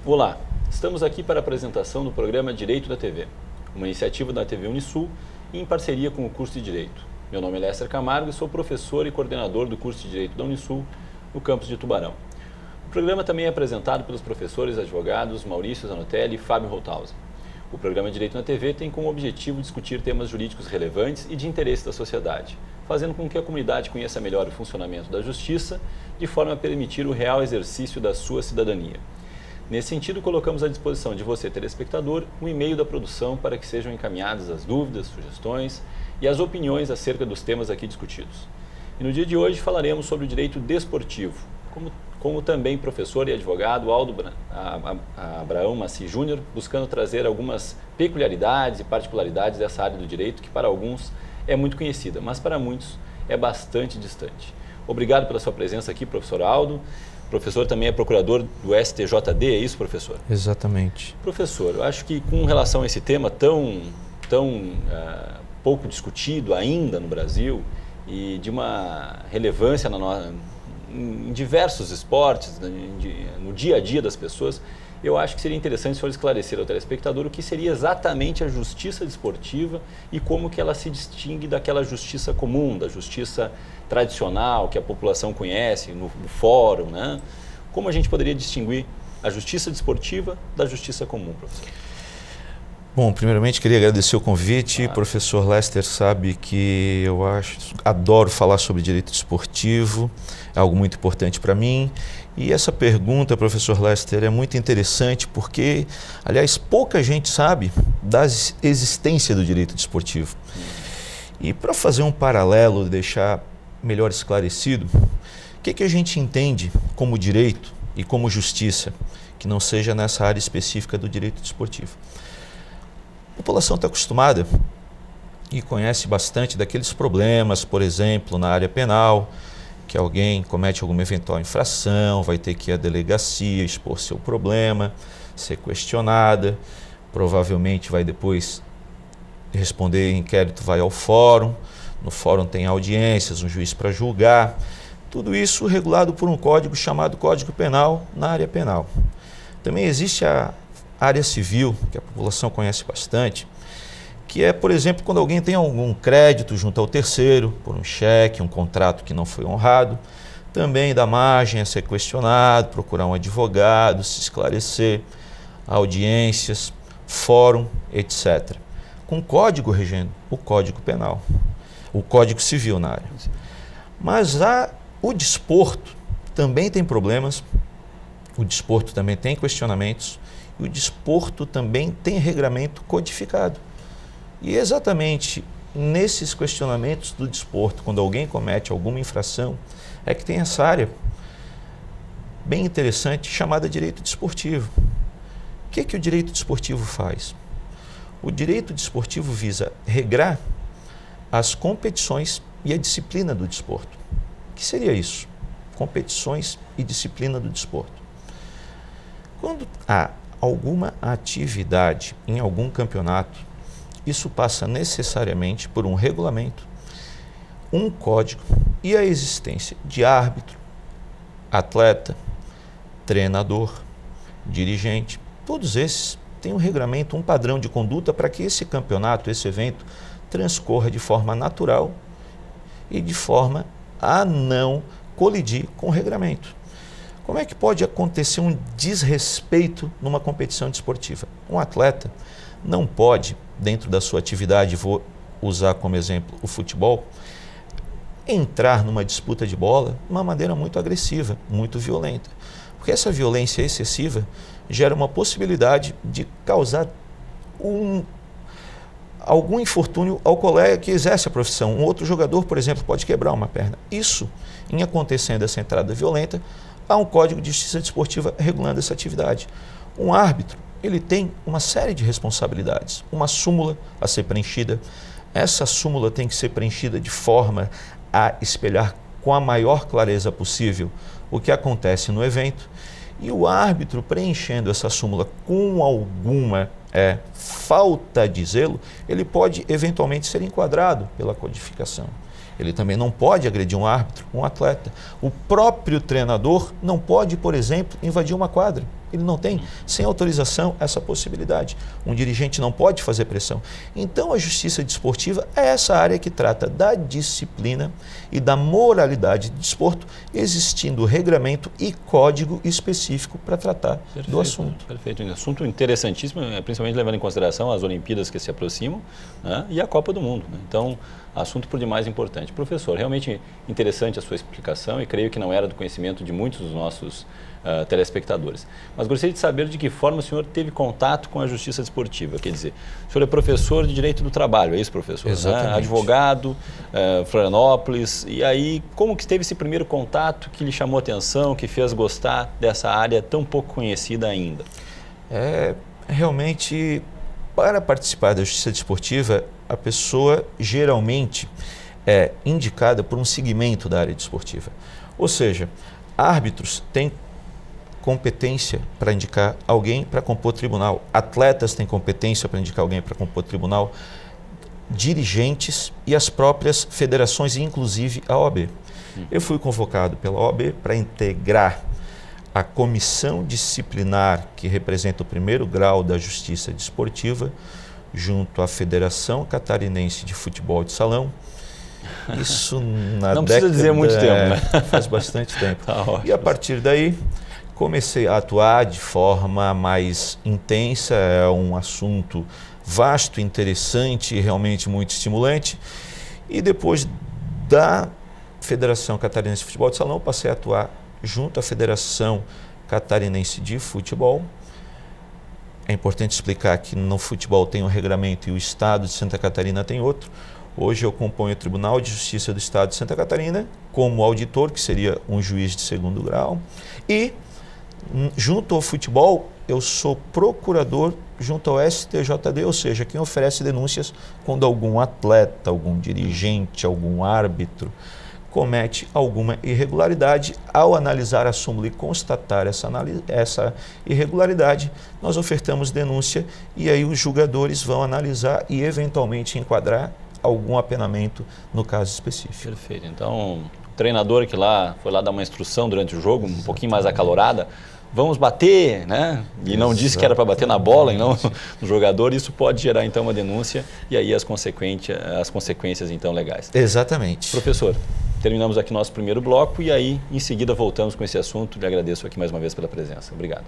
Olá, estamos aqui para a apresentação do programa Direito da TV, uma iniciativa da TV Unisul em parceria com o curso de Direito. Meu nome é Lester Camargo e sou professor e coordenador do curso de Direito da Unisul no campus de Tubarão. O programa também é apresentado pelos professores advogados Maurício Zanotelli e Fábio Holthausen. O programa Direito na TV tem como objetivo discutir temas jurídicos relevantes e de interesse da sociedade, fazendo com que a comunidade conheça melhor o funcionamento da justiça, de forma a permitir o real exercício da sua cidadania. Nesse sentido, colocamos à disposição de você, telespectador, um e-mail da produção para que sejam encaminhadas as dúvidas, sugestões e as opiniões acerca dos temas aqui discutidos. E no dia de hoje falaremos sobre o direito desportivo, como também professor e advogado Aldo Abraão Maci Júnior, buscando trazer algumas peculiaridades e particularidades dessa área do direito que para alguns é muito conhecida, mas para muitos é bastante distante. Obrigado pela sua presença aqui, professor Aldo. O professor também é procurador do STJD, é isso, professor? Exatamente. Professor, eu acho que com relação a esse tema tão pouco discutido ainda no Brasil e de uma relevância em diversos esportes, no dia a dia das pessoas, eu acho que seria interessante o senhor esclarecer ao telespectador o que seria exatamente a justiça desportiva e como que ela se distingue daquela justiça comum, da justiça tradicional que a população conhece no fórum, né? Como a gente poderia distinguir a justiça desportiva da justiça comum, professor? Bom, primeiramente queria agradecer o convite. Professor Lester sabe que eu adoro falar sobre direito desportivo, é algo muito importante para mim. E essa pergunta, professor Lester, é muito interessante porque, aliás, pouca gente sabe da existência do direito desportivo. E para fazer um paralelo, deixar melhor esclarecido, o que a gente entende como direito e como justiça, que não seja nessa área específica do direito desportivo? A população está acostumada e conhece bastante daqueles problemas, por exemplo, na área penal, que alguém comete alguma eventual infração, vai ter que ir à delegacia, expor seu problema, ser questionada, provavelmente vai depois responder inquérito, vai ao fórum, no fórum tem audiências, um juiz para julgar, tudo isso regulado por um código chamado Código Penal na área penal. Também existe a área civil, que a população conhece bastante, que é, por exemplo, quando alguém tem algum crédito junto ao terceiro, por um cheque, um contrato que não foi honrado, também dá margem a ser questionado, procurar um advogado, se esclarecer, audiências, fórum, etc. Com código regendo o Código Penal, o Código Civil na área. Mas o desporto também tem problemas, o desporto também tem questionamentos, e o desporto também tem regramento codificado. E exatamente nesses questionamentos do desporto, quando alguém comete alguma infração, é que tem essa área bem interessante chamada direito desportivo. O que o direito desportivo faz? O direito desportivo visa regrar as competições e a disciplina do desporto. O que seria isso? Competições e disciplina do desporto. Quando há alguma atividade em algum campeonato, isso passa necessariamente por um regulamento, um código e a existência de árbitro, atleta, treinador, dirigente. Todos esses têm um regulamento, um padrão de conduta para que esse campeonato, esse evento, transcorra de forma natural e de forma a não colidir com o regulamento. Como é que pode acontecer um desrespeito numa competição desportiva? Um atleta não pode, dentro da sua atividade, vou usar como exemplo o futebol, entrar numa disputa de bola de uma maneira muito agressiva, muito violenta. Porque essa violência excessiva gera uma possibilidade de causar algum infortúnio ao colega que exerce a profissão. Um outro jogador, por exemplo, pode quebrar uma perna. Isso, em acontecendo essa entrada violenta, há um Código de Justiça Desportiva regulando essa atividade. Um árbitro, ele tem uma série de responsabilidades, uma súmula a ser preenchida. Essa súmula tem que ser preenchida de forma a espelhar com a maior clareza possível o que acontece no evento. E o árbitro preenchendo essa súmula com alguma falta de zelo, ele pode eventualmente ser enquadrado pela codificação. Ele também não pode agredir um árbitro, um atleta. O próprio treinador não pode, por exemplo, invadir uma quadra. Ele não tem, sem autorização, essa possibilidade. Um dirigente não pode fazer pressão. Então, a justiça desportiva é essa área que trata da disciplina e da moralidade do desporto, existindo regramento e código específico para tratar do assunto. Perfeito. Um assunto interessantíssimo, principalmente levando em consideração as Olimpíadas que se aproximam, né, e a Copa do Mundo, né? Então, assunto por demais importante. Professor, realmente interessante a sua explicação e creio que não era do conhecimento de muitos dos nossos telespectadores. Mas gostaria de saber de que forma o senhor teve contato com a justiça desportiva. Quer dizer, o senhor é professor de Direito do Trabalho, é isso, professor? Exatamente. Né? Advogado, Florianópolis. E aí, como que teve esse primeiro contato que lhe chamou a atenção, que fez gostar dessa área tão pouco conhecida ainda? Realmente, para participar da justiça desportiva, a pessoa geralmente é indicada por um segmento da área desportiva. Ou seja, árbitros têm competência para indicar alguém para compor tribunal, atletas têm competência para indicar alguém para compor tribunal, dirigentes e as próprias federações, inclusive a OAB. Eu fui convocado pela OAB para integrar a comissão disciplinar que representa o primeiro grau da justiça desportiva, junto à Federação Catarinense de Futebol de Salão. Isso na Não precisa dizer muito tempo, né? Faz bastante tempo. Tá ótimo. E a partir daí comecei a atuar de forma mais intensa. É um assunto vasto, interessante e realmente muito estimulante. E depois da Federação Catarinense de Futebol de Salão, passei a atuar junto à Federação Catarinense de Futebol. É importante explicar que no futebol tem um regramento e o Estado de Santa Catarina tem outro. Hoje eu componho o Tribunal de Justiça do Estado de Santa Catarina como auditor, que seria um juiz de segundo grau. E, junto ao futebol, eu sou procurador junto ao STJD, ou seja, quem oferece denúncias quando algum atleta, algum dirigente, algum árbitro comete alguma irregularidade. Ao analisar a súmula e constatar essa irregularidade, nós ofertamos denúncia e aí os julgadores vão analisar e eventualmente enquadrar algum apenamento no caso específico. Perfeito. Então, o treinador que foi lá dar uma instrução durante o jogo, um pouquinho mais acalorada, vamos bater, né? E não disse que era para bater na bola e não no jogador, isso pode gerar então uma denúncia e aí as consequências então legais. Exatamente. Professor, terminamos aqui nosso primeiro bloco e aí em seguida voltamos com esse assunto. Lhe agradeço aqui mais uma vez pela presença. Obrigado.